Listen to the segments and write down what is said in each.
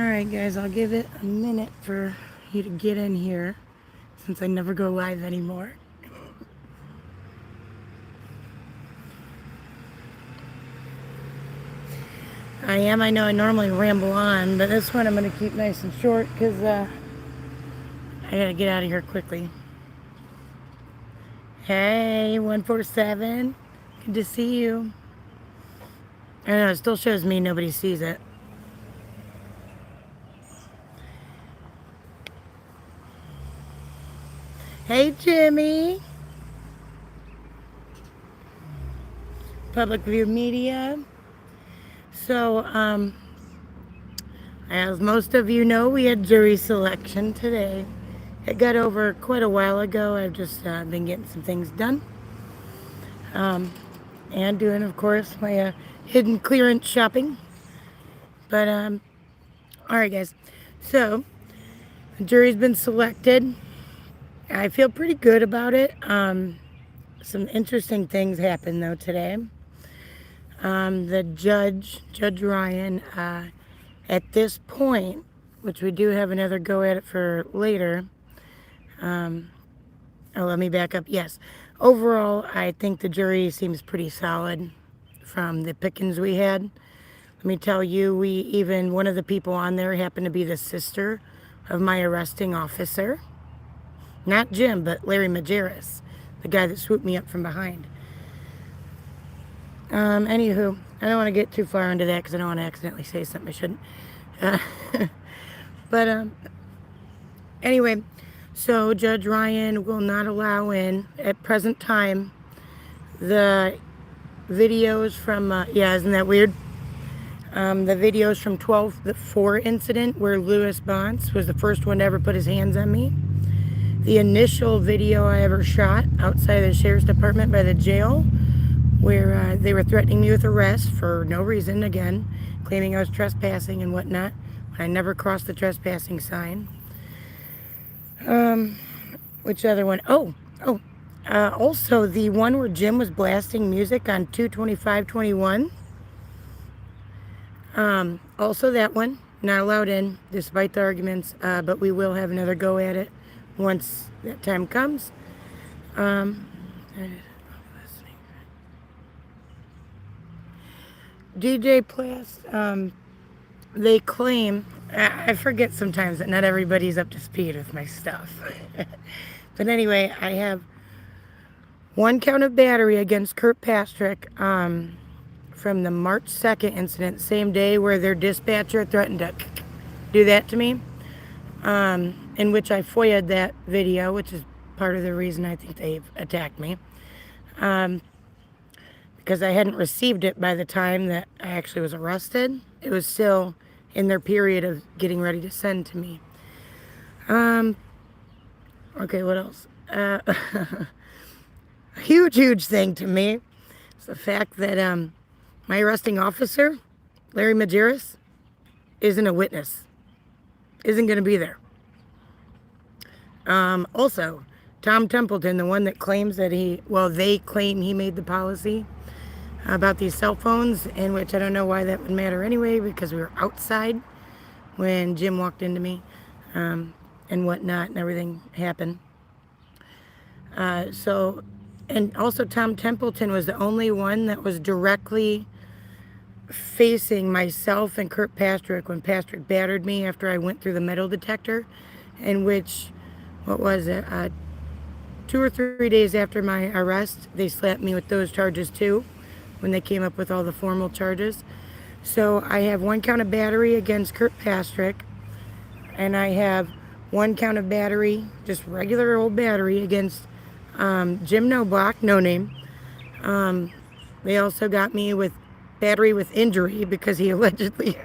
Alright guys, I'll give it a minute for you to get in here since I never go live anymore. I know I normally ramble on, but this one I'm going to keep nice and short because I got to get out of here quickly. Hey, 147. Good to see you. I know, it still shows me nobody sees it. Hey, Jimmy. Public View Media. So, as most of you know, we had jury selection today. It got over quite a while ago. I've just been getting some things done. And doing, of course, my hidden clearance shopping. But, alright guys. So, the jury's been selected. I feel pretty good about it. Some interesting things happened, though, today. The Judge Ryan, at this point, which we do have another go at it for later. Let me back up. Yes. Overall, I think the jury seems pretty solid from the pickings we had. Let me tell you, one of the people on there happened to be the sister of my arresting officer. Not Jim, but Larry Majerus, the guy that swooped me up from behind. Anywho, I don't want to get too far into that because I don't want to accidentally say something I shouldn't. But anyway, so Judge Ryan will not allow in, at present time, the videos from, isn't that weird? The videos from 12-4 incident where Louis Bonds was the first one to ever put his hands on me. The initial video I ever shot outside of the sheriff's department by the jail where they were threatening me with arrest for no reason, again, claiming I was trespassing and whatnot. I never crossed the trespassing sign. Which other one? Also the one where Jim was blasting music on 22521. Also that one, not allowed in, despite the arguments, but we will have another go at it once that time comes. DJ Plast, they claim, I forget sometimes that not everybody's up to speed with my stuff. But anyway, I have 1 count of battery against Kirkpatrick from the March 2nd incident, same day where their dispatcher threatened to do that to me, in which I FOIA'd that video, which is part of the reason I think they've attacked me. Because I hadn't received it by the time that I actually was arrested. It was still in their period of getting ready to send to me. Okay, what else? A huge thing to me is the fact that my arresting officer, Larry Majerus, isn't a witness. Isn't going to be there. Also, Tom Templeton, the one that claims that they claim he made the policy about these cell phones, in which I don't know why that would matter anyway, because we were outside when Jim walked into me, and whatnot, and everything happened. And also Tom Templeton was the only one that was directly facing myself and Kirkpatrick when Patrick battered me after I went through the metal detector, in which, 2 or 3 days after my arrest, they slapped me with those charges too, when they came up with all the formal charges. So I have 1 count of battery against Kirkpatrick, and I have 1 count of battery, just regular old battery, against Jim Noblock, no name. They also got me with battery with injury because he allegedly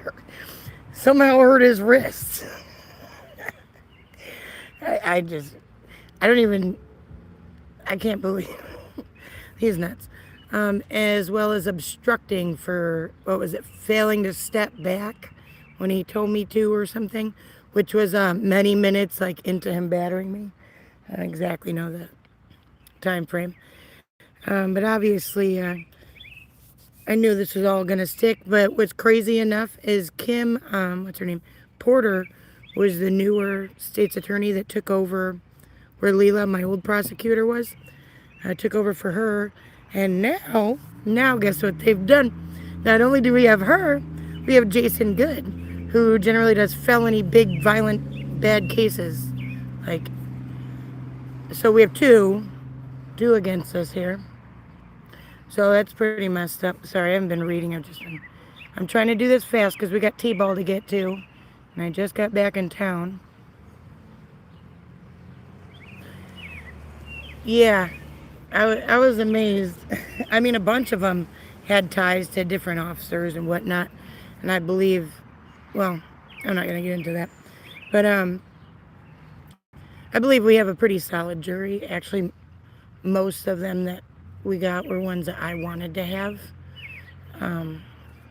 somehow hurt his wrist. I can't believe he's nuts. As well as obstructing for, failing to step back when he told me to or something, which was many minutes into him battering me. I don't exactly know the time frame. But obviously, I knew this was all going to stick. But what's crazy enough is Kim, what's her name? Porter was the newer state's attorney that took over where Leela, my old prosecutor, was. I took over for her. And now guess what they've done? Not only do we have her, we have Jason Good, who generally does felony, big, violent, bad cases. Like, so we have two against us here. So that's pretty messed up. Sorry, I haven't been reading. I'm trying to do this fast because we got T-ball to get to. And I just got back in town. Yeah, I was amazed. I mean, a bunch of them had ties to different officers and whatnot. And I believe, well, I'm not going to get into that. But I believe we have a pretty solid jury. Actually, most of them that we got were ones that I wanted to have. So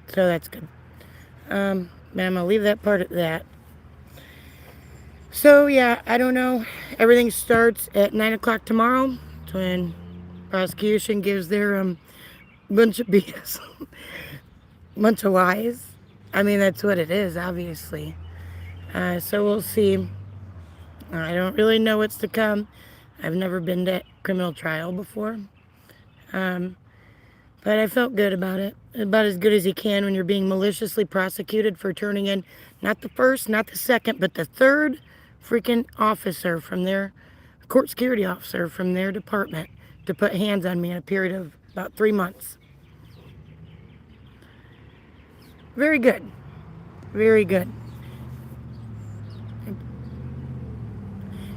that's good. And I'm going to leave that part at that. So, yeah, I don't know. Everything starts at 9 o'clock tomorrow. It's when prosecution gives their bunch of BS. Bunch of lies. I mean, that's what it is, obviously. So we'll see. I don't really know what's to come. I've never been to criminal trial before. But I felt good about it. About as good as you can when you're being maliciously prosecuted for turning in not the first, not the second, but the third freaking officer from their court security officer from their department to put hands on me in a period of about 3 months. Very good. Very good.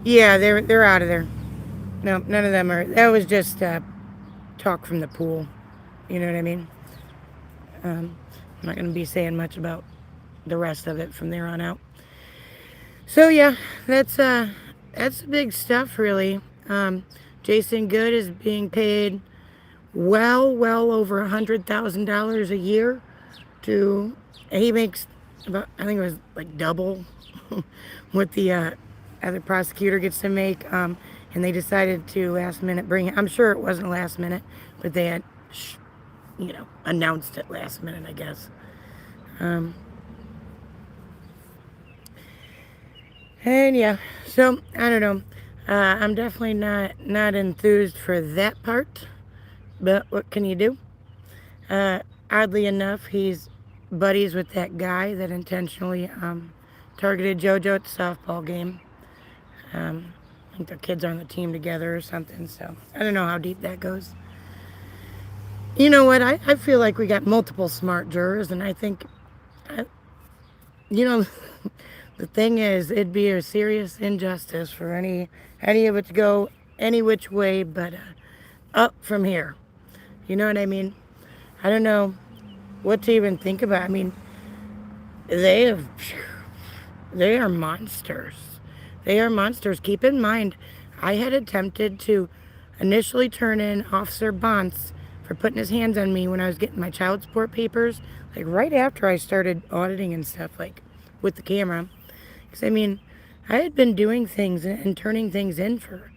Yeah, they're out of there. No, none of them are. That was just talk from the pool. You know what I mean? I'm not going to be saying much about the rest of it from there on out. So yeah, that's the big stuff, really. Jason Good is being paid well over $100,000 a year. He makes about, I think it was like double what the other prosecutor gets to make. And they decided to last minute bring it. I'm sure it wasn't last minute, but they had, announced it last minute, I guess. And yeah, so I don't know. I'm definitely not enthused for that part, but what can you do? Oddly enough, he's buddies with that guy that intentionally targeted JoJo at the softball game. I think their kids are on the team together or something, so I don't know how deep that goes. You know what? I feel like we got multiple smart jurors, and I think, the thing is, it'd be a serious injustice for any of it to go any which way but up from here. You know what I mean? I don't know what to even think about. I mean, they are monsters. They are monsters. Keep in mind, I had attempted to initially turn in Officer Bonts for putting his hands on me when I was getting my child support papers, like right after I started auditing and stuff, like with the camera. Because, I mean, I had been doing things and turning things in for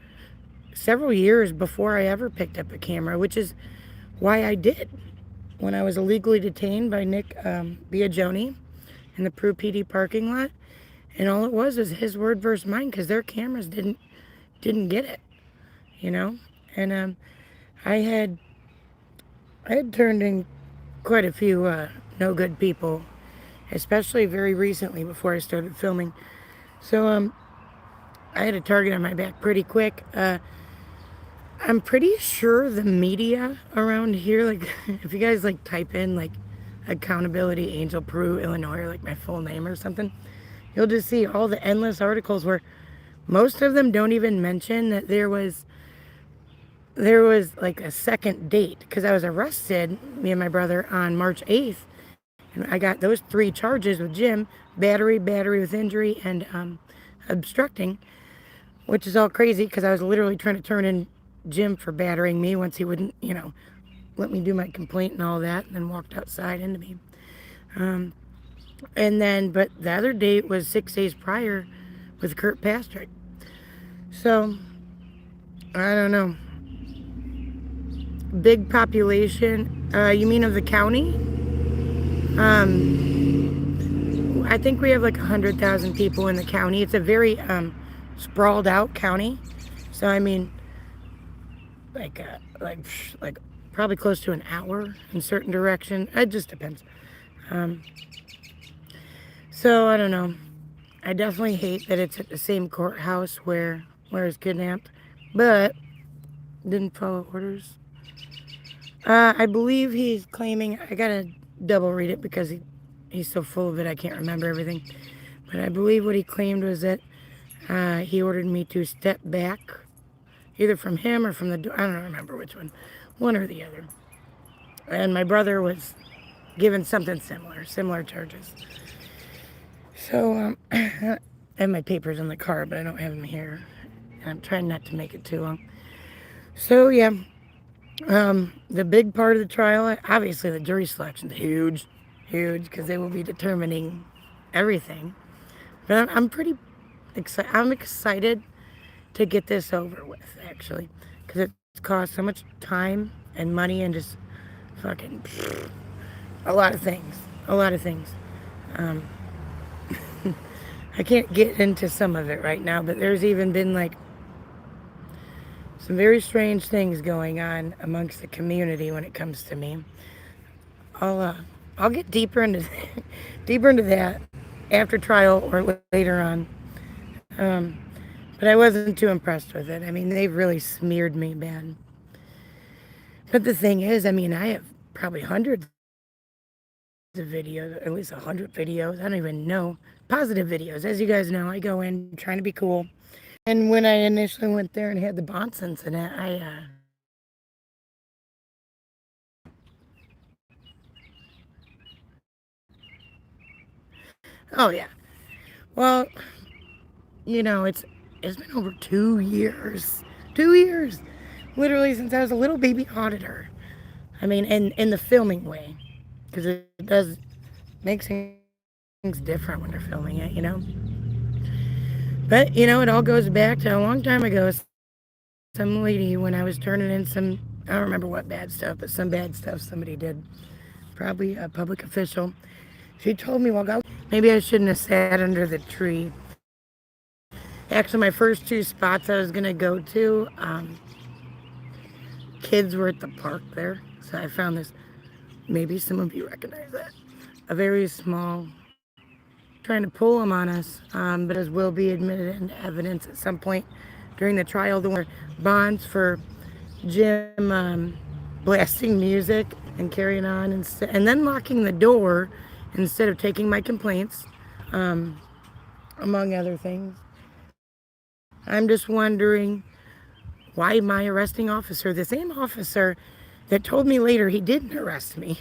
several years before I ever picked up a camera, which is why I did when I was illegally detained by Nick Biagioni in the Peru PD parking lot. And all it was his word versus mine, because their cameras didn't get it, And I had turned in quite a few no good people, especially very recently before I started filming. So I had a target on my back pretty quick. I'm pretty sure the media around here, like if you guys like type in like Accountability Angel Peru, Illinois, or like my full name or something, you'll just see all the endless articles where most of them don't even mention that there was like a second date, because I was arrested, me and my brother, on March 8th. And I got those 3 charges with Jim: battery with injury, and obstructing, which is all crazy because I was literally trying to turn in Jim for battering me once he wouldn't, let me do my complaint and all that, and then walked outside into me. But the other date was 6 days prior with Kurt Pastrick. So, I don't know. Big population. You mean of the county? I think we have like 100,000 people in the county. It's a very sprawled out county. So I mean, like probably close to an hour in certain direction. It just depends. So I don't know. I definitely hate that it's at the same courthouse where he's kidnapped, but didn't follow orders. I believe he's claiming. I gotta double read it because he's so full of it. I can't remember everything. But I believe what he claimed was that he ordered me to step back, either from him or from the door. I don't remember which one or the other. And my brother was given something similar charges. So I have my papers in the car, but I don't have them here. And I'm trying not to make it too long. So yeah, the big part of the trial, obviously the jury selection is huge, because they will be determining everything. But I'm pretty excited. I'm excited to get this over with, actually, because it's cost so much time and money and just fucking a lot of things. I can't get into some of it right now, but there's even been like some very strange things going on amongst the community when it comes to me. I'll get deeper into that after trial or later on. But I wasn't too impressed with it. I mean, they've really smeared me bad. But the thing is, I mean, I have probably hundreds of videos, at least 100 videos. I don't even know. Positive videos. As you guys know, I go in trying to be cool. And when I initially went there and had the Bonds incident, oh yeah. Well, you know, it's been over 2 years. 2 years. Literally since I was a little baby auditor. I mean, in the filming way. Because it does make things different when they're filming it, you know? But, you know, it all goes back to a long time ago. Some lady, when I was turning in some, I don't remember what bad stuff, but some bad stuff somebody did. Probably a public official. She told me, well, God, maybe I shouldn't have sat under the tree. Actually, my first 2 spots I was going to go to, kids were at the park there. So I found this, maybe some of you recognize that, a very small, trying to pull them on us, but as will be admitted into evidence at some point during the trial. There were bonds for Jim blasting music and carrying on, and then locking the door instead of taking my complaints, among other things. I'm just wondering why my arresting officer, the same officer that told me later he didn't arrest me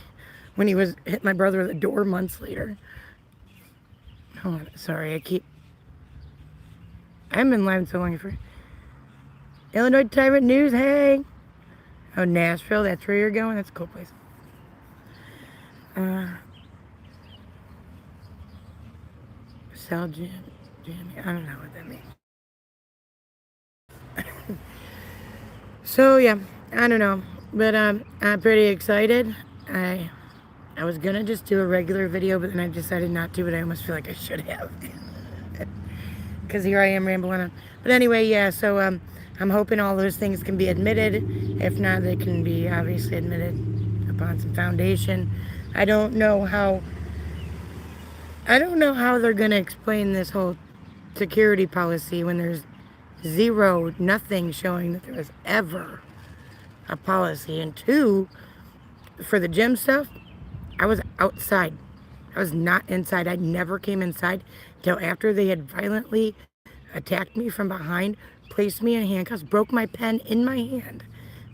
when he was hit my brother at the door months later. Hold on, sorry, I haven't been live so long for Illinois Tyrant News. Hey, oh, Nashville, that's where you're going. That's a cool place. Sal Jim, I don't know what that means. So yeah, I don't know, but I'm pretty excited. I was gonna just do a regular video, but then I decided not to. But I almost feel like I should have, because here I am rambling on. But anyway, yeah. So I'm hoping all those things can be admitted. If not, they can be obviously admitted upon some foundation. I don't know how they're gonna explain this whole security policy when there's nothing showing that there was ever a policy. And 2, for the gym stuff, I was outside. I was not inside. I never came inside until after they had violently attacked me from behind, placed me in handcuffs, broke my pen in my hand.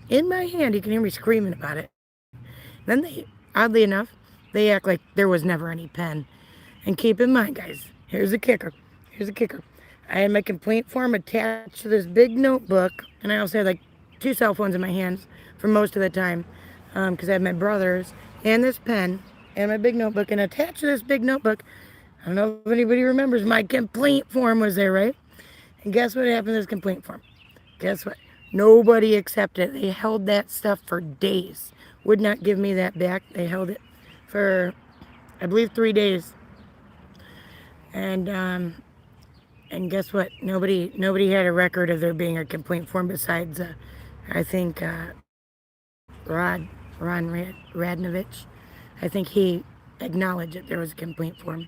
In my hand, you can hear me screaming about it. Then they, oddly enough, they act like there was never any pen. And keep in mind, guys, here's the kicker. I had my complaint form attached to this big notebook, and I also had like 2 cell phones in my hands for most of the time, because I had my brother's and this pen and my big notebook. And attached to this big notebook, I don't know if anybody remembers, my complaint form was there, right? And guess what happened to this complaint form? Guess what? Nobody accepted it. They held that stuff for days. Would not give me that back. They held it for, I believe, 3 days. And guess what? Nobody had a record of there being a complaint form besides, I think, Radnovich. I think he acknowledged that there was a complaint form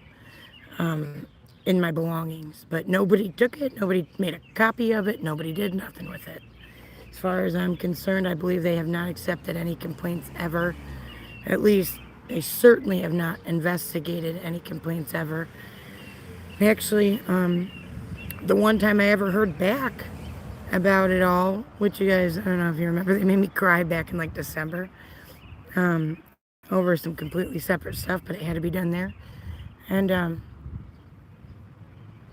in my belongings, but nobody took it. Nobody made a copy of it. Nobody did nothing with it. As far as I'm concerned, I believe they have not accepted any complaints ever. At least they certainly have not investigated any complaints ever. Actually, the one time I ever heard back about it all, which you guys, I don't know if you remember, they made me cry back in like December over some completely separate stuff, but it had to be done there. And I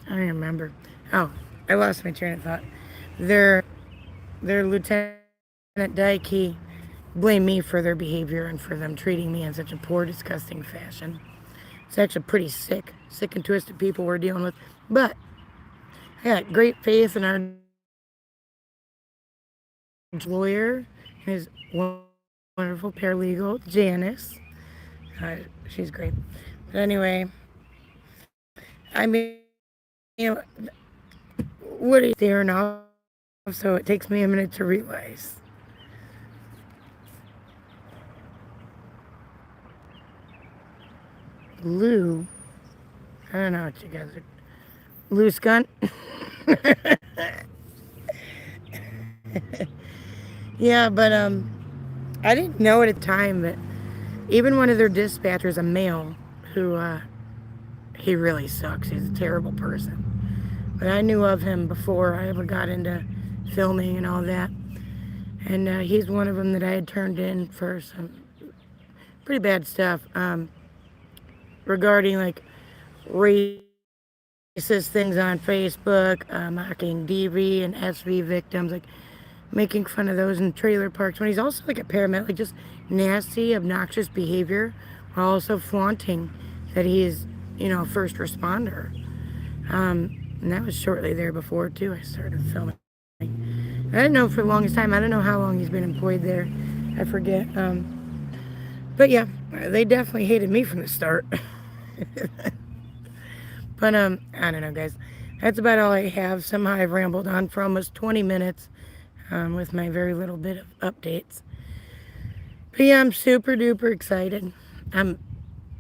don't even remember. Oh, I lost my train of thought. Their Lieutenant Dyke, he blamed me for their behavior and for them treating me in such a poor, disgusting fashion. It's actually pretty sick and twisted people we're dealing with. But I got great faith in our lawyer, his wonderful paralegal, Janice. She's great. But anyway, I mean, you know, what is there now? So it takes me a minute to realize. Lou, I don't know what you guys are. Loose gun? Yeah, but I didn't know at the time that even one of their dispatchers, a male, who he really sucks. He's a terrible person. But I knew of him before I ever got into filming and all that. And he's one of them that I had turned in for some pretty bad stuff regarding like racist things on Facebook, mocking DV and SV victims, like making fun of those in trailer parks. When he's also like a paramedic, like just nasty, obnoxious behavior, while also flaunting that he is, a first responder. And that was shortly there before too. I started filming. I didn't know for the longest time. I don't know how long he's been employed there. I forget. But yeah, they definitely hated me from the start. But I don't know, guys. That's about all I have. Somehow I've rambled on for almost 20 minutes with my very little bit of updates. But yeah, I'm super duper excited. I'm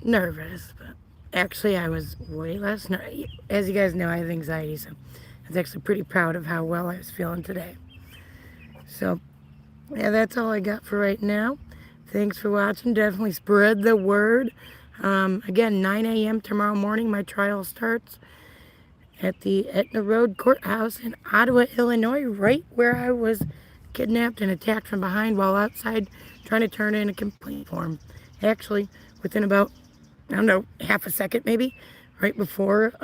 nervous, but actually I was way less nervous. As you guys know, I have anxiety, so I was actually pretty proud of how well I was feeling today. So yeah, that's all I got for right now. Thanks for watching. Definitely spread the word. Again, 9 a.m. tomorrow morning, my trial starts at the Etna Road Courthouse in Ottawa, Illinois, right where I was kidnapped and attacked from behind while outside trying to turn in a complaint form. Actually, within about, I don't know, half a second maybe, right before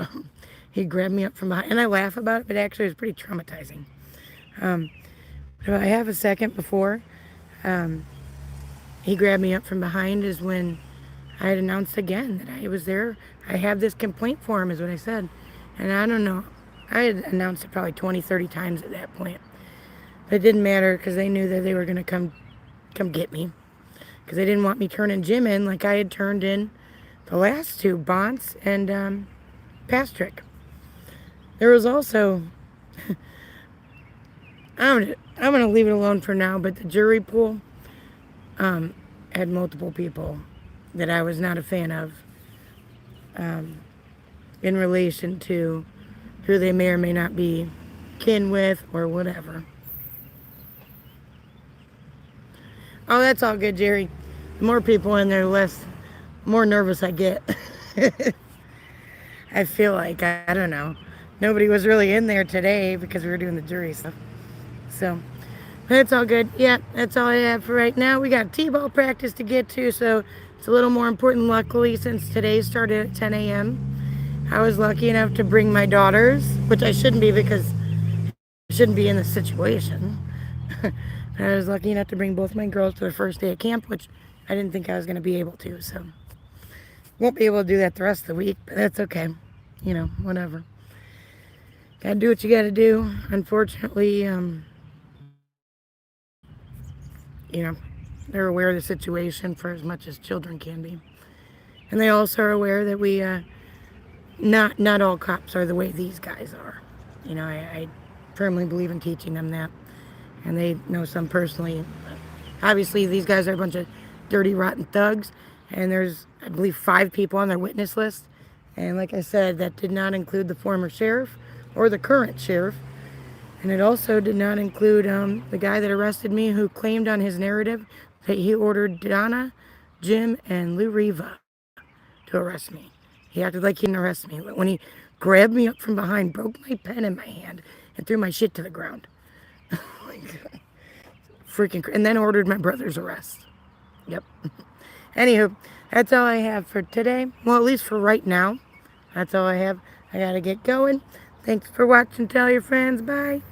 he grabbed me up from behind. And I laugh about it, but actually it was pretty traumatizing. About half a second before he grabbed me up from behind is when I had announced again that I was there. I have this complaint form is what I said. And I don't know, I had announced it probably 20, 30 times at that point. But it didn't matter because they knew that they were going to come get me. Because they didn't want me turning Jim in like I had turned in the last two, Bonts and Pastrick. There was also, I'm gonna leave it alone for now, but the jury pool had multiple people that I was not a fan of in relation to who they may or may not be kin with or whatever. Oh, that's all good, Jerry. The more people in there, the more nervous I get. I feel like, I don't know. Nobody was really in there today because we were doing the jury stuff. So, that's all good. Yeah, that's all I have for right now. We got T-ball practice to get to, so it's a little more important, luckily, since today started at 10 a.m. I was lucky enough to bring my daughters, which I shouldn't be because I shouldn't be in this situation. I was lucky enough to bring both my girls to their first day at camp, which I didn't think I was going to be able to, so won't be able to do that the rest of the week, but that's okay. Whatever. Gotta do what you gotta do. Unfortunately, they're aware of the situation for as much as children can be. And they also are aware that we not all cops are the way these guys are. You know, I firmly believe in teaching them that, and they know some personally. Obviously, these guys are a bunch of dirty, rotten thugs, and there's, I believe, 5 people on their witness list. And like I said, that did not include the former sheriff or the current sheriff. And it also did not include the guy that arrested me, who claimed on his narrative that he ordered Donna, Jim, and Lou Riva to arrest me. He acted like he didn't arrest me. But when he grabbed me up from behind, broke my pen in my hand, and threw my shit to the ground. Like, freaking, and then ordered my brother's arrest. Yep. Anywho, that's all I have for today. Well, at least for right now. That's all I have. I gotta get going. Thanks for watching. Tell your friends. Bye.